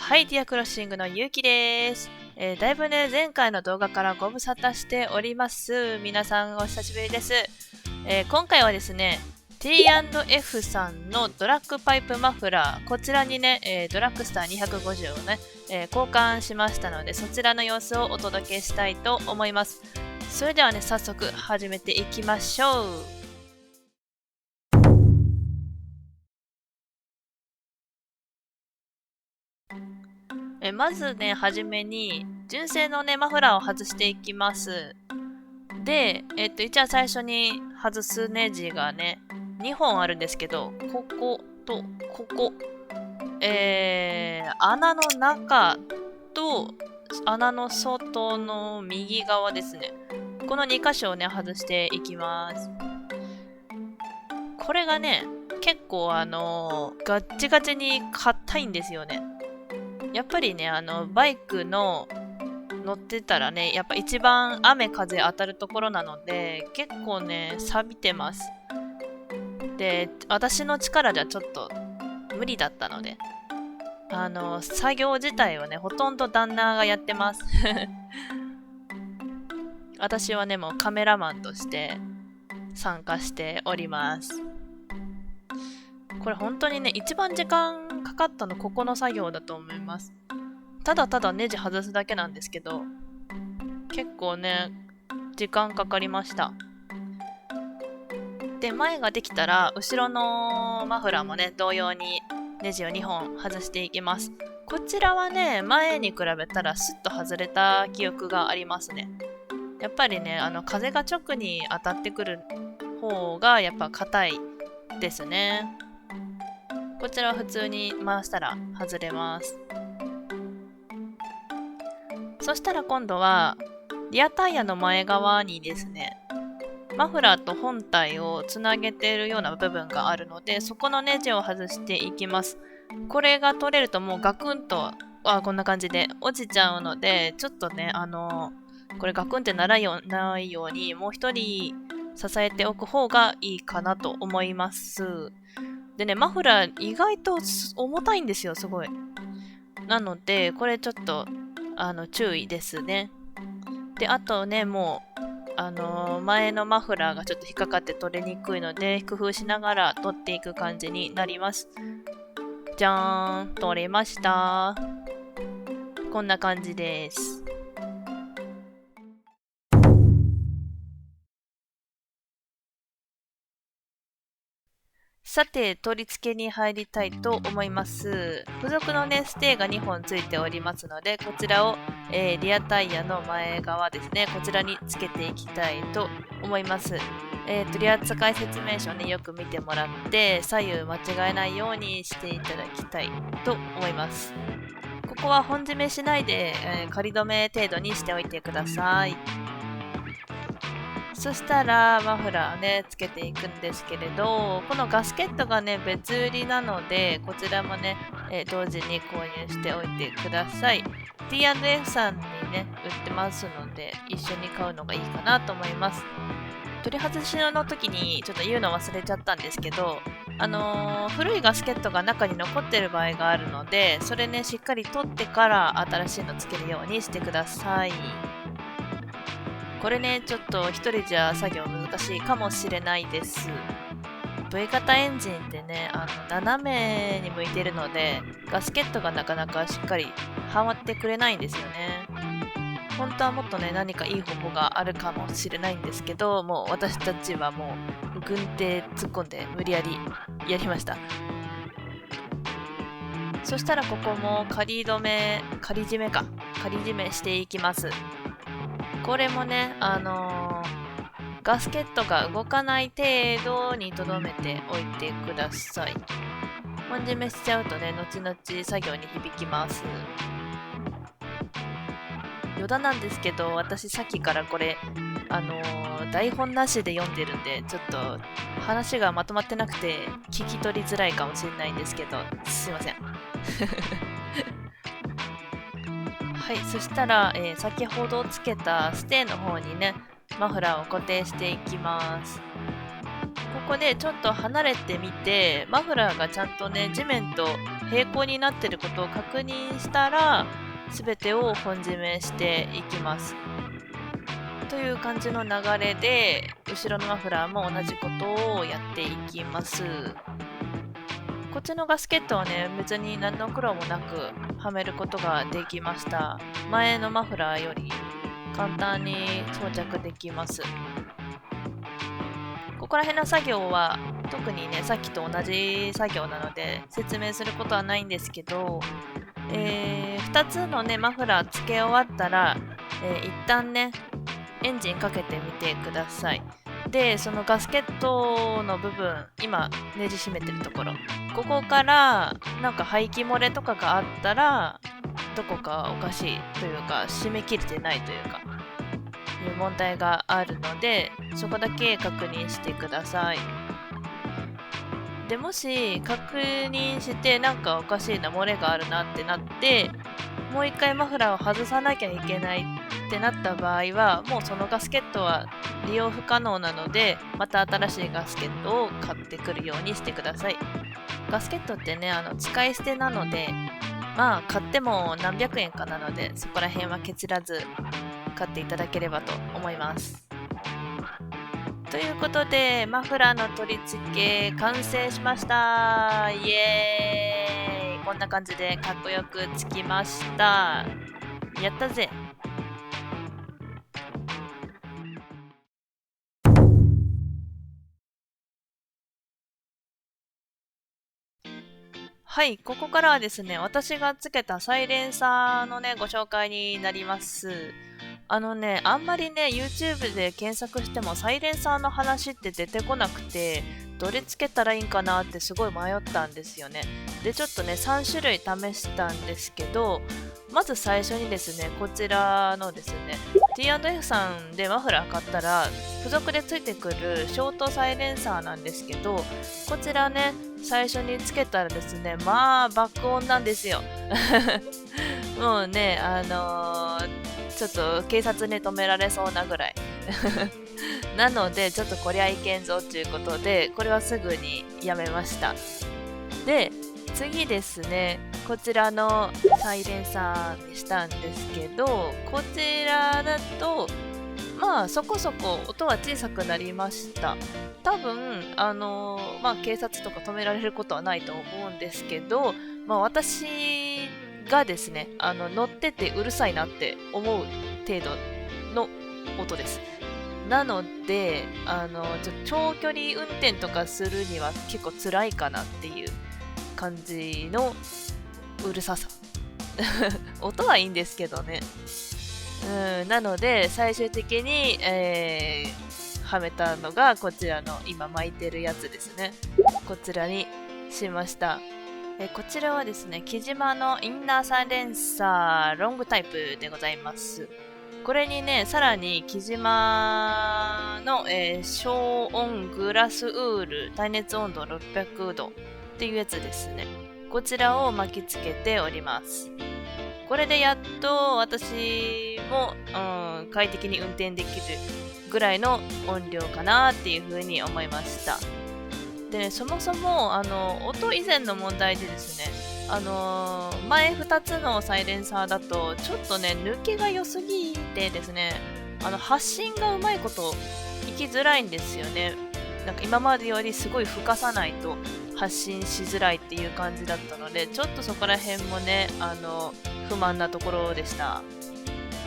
はい、ディアクロッシングのゆうきです。だいぶね、前回の動画からご無沙汰しております。皆さんお久しぶりです。今回はですね、T&F さんのドラッグパイプマフラー、こちらにね、ドラッグスター250をね、交換しましたので、そちらの様子をお届けしたいと思います。それではね、早速始めていきましょう。まずね、はじめに、純正のね、マフラーを外していきます。で、一応最初に外すネジがね、2本あるんですけど、こことここ、穴の中と穴の外の右側ですね。この2箇所をね、外していきます。これがね、結構ガッチガチに硬いんですよね。やっぱりね、バイクの乗ってたらね、やっぱ一番雨風当たるところなので、結構ね、錆びてます。で、私の力じゃちょっと無理だったので、作業自体はね、ほとんど旦那がやってます。私はね、もうカメラマンとして参加しております。これ本当にね、一番時間かかったのここの作業だと思います。ただただネジ外すだけなんですけど、結構ね、時間かかりました。で、前ができたら、後ろのマフラーもね、同様にネジを2本外していきます。こちらはね、前に比べたらスッと外れた記憶がありますね。やっぱりね、風が直に当たってくる方がやっぱ硬いですね。こちらは普通に回したら外れます。そしたら今度は、リアタイヤの前側にですね、マフラーと本体をつなげているような部分があるので、そこのネジを外していきます。これが取れるともうガクンと、こんな感じで落ちちゃうので、ちょっとね、これガクンってならないように、もう一人支えておく方がいいかなと思います。でね、マフラー意外と重たいんですよ、すごい。なので、これちょっと、注意ですね。で、あとね、もう、前のマフラーがちょっと引っかかって取れにくいので、工夫しながら取っていく感じになります。じゃーん、取れました。こんな感じです。さて、取り付けに入りたいと思います。付属のね、ステーが2本ついておりますので、こちらを、リアタイヤの前側ですね、こちらにつけていきたいと思います。取扱説明書をね、よく見てもらって、左右間違えないようにしていただきたいと思います。ここは本締めしないで、仮止め程度にしておいてください。そしたらマフラーね、つけていくんですけれど、このガスケットがね、別売りなので、こちらもね、同時に購入しておいてください。T&F さんにね、売ってますので、一緒に買うのがいいかなと思います。取り外しの時にちょっと言うの忘れちゃったんですけど、古いガスケットが中に残ってる場合があるので、それね、しっかり取ってから新しいのつけるようにしてください。これね、ちょっと一人じゃ作業難しいかもしれないです。V 型エンジンってね、斜めに向いてるので、ガスケットがなかなかしっかりはまってくれないんですよね。本当はもっとね、何かいい方法があるかもしれないんですけど、もう私たちはもう、軍手突っ込んで無理やりやりました。そしたらここも仮締めしていきます。これもね、ガスケットが動かない程度に留めておいてください。本締めしちゃうとね、後々作業に響きます。余談なんですけど、私さっきからこれ、台本なしで読んでるんで、ちょっと話がまとまってなくて聞き取りづらいかもしれないんですけど、すいません。はい、そしたら、先ほどつけたステーの方にね、マフラーを固定していきます。ここでちょっと離れてみて、マフラーがちゃんとね、地面と平行になってることを確認したら、すべてを本締めしていきます。という感じの流れで、後ろのマフラーも同じことをやっていきます。こっちのガスケットはね、別に何の苦労もなくはめることができました。前のマフラーより簡単に装着できます。ここら辺の作業は特にね、さっきと同じ作業なので説明することはないんですけど、2つのね、マフラー付け終わったら、一旦ね、エンジンかけてみてください。で、そのガスケットの部分、今ネジ締めてるところ、ここからなんか排気漏れとかがあったら、どこかおかしいというか、締め切れてないというか、いう問題があるので、そこだけ確認してください。で、もし確認してなんかおかしいな、漏れがあるなってなって、もう一回マフラーを外さなきゃいけないってなった場合は、もうそのガスケットは利用不可能なので、また新しいガスケットを買ってくるようにしてください。ガスケットってね、使い捨てなので、まあ買っても何百円かなので、そこら辺はケチらず買っていただければと思います。ということで、マフラーの取り付け完成しました。イエーイ！こんな感じでかっこよくつきました。やったぜ！はい、ここからはですね、私がつけたサイレンサーのね、ご紹介になります。あんまりね、YouTube で検索してもサイレンサーの話って出てこなくて、どれつけたらいいんかなってすごい迷ったんですよね。で、ちょっとね、3種類試したんですけど、まず最初にですね、こちらのですね、T&F さんでマフラー買ったら、付属でついてくるショートサイレンサーなんですけど、こちらね、最初につけたらですね、まあ、爆音なんですよ。もうね、ちょっと警察に止められそうなぐらい。なので、ちょっとこりゃいけんぞっていうことで、これはすぐにやめました。で、次ですね、こちらのサイレンサーにしたんですけど、こちらだと、まあそこそこ音は小さくなりました。多分、警察とか止められることはないと思うんですけど、私がですね、乗っててうるさいなって思う程度の音です。なので、長距離運転とかするには結構辛いかなっていう感じのうるささ。音はいいんですけどね。なので、最終的に、はめたのがこちらの今巻いてるやつですね。こちらにしました。こちらはですね、木島のインナーサイレンサーロングタイプでございます。これにね、さらに木島の、消音グラスウール耐熱温度600度っていうやつですね。こちらを巻きつけております。これでやっと私も、快適に運転できるぐらいの音量かなっていう風に思いました。でね、そもそも音以前の問題でですね、前2つのサイレンサーだとちょっとね抜けが良すぎてですね、発信がうまいこといきづらいんですよね。なんか今までよりすごい吹かさないと発信しづらいっていう感じだったので、ちょっとそこら辺もね不満なところでした。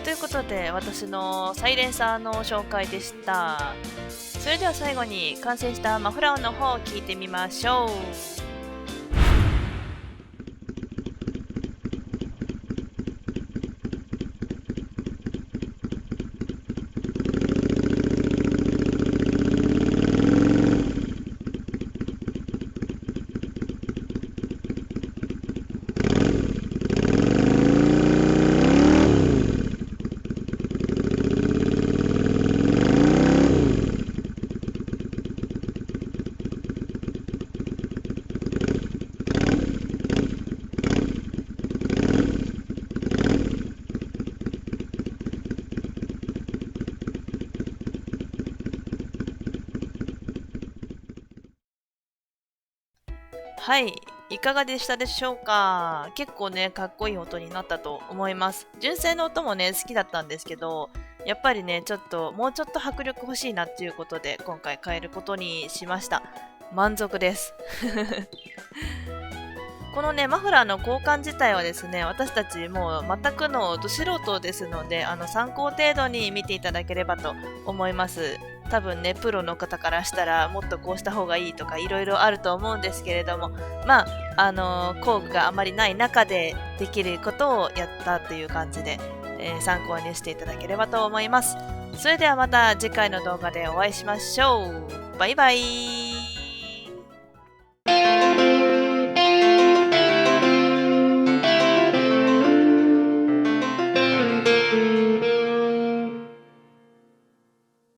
ということで、私のサイレンサーの紹介でした。それでは最後に完成したマフラー音の方を聞いてみましょう。はい、いかがでしたでしょうか。結構ね、かっこいい音になったと思います。純正の音もね、好きだったんですけど、やっぱりね、もうちょっと迫力欲しいなっていうことで、今回変えることにしました。満足です。このね、マフラーの交換自体はですね、私たちもう全くのど素人ですので、参考程度に見ていただければと思います。多分ね、プロの方からしたらもっとこうした方がいいとかいろいろあると思うんですけれども、まあ、工具があまりない中でできることをやったという感じで、参考にしていただければと思います。それではまた次回の動画でお会いしましょう。バイバイ。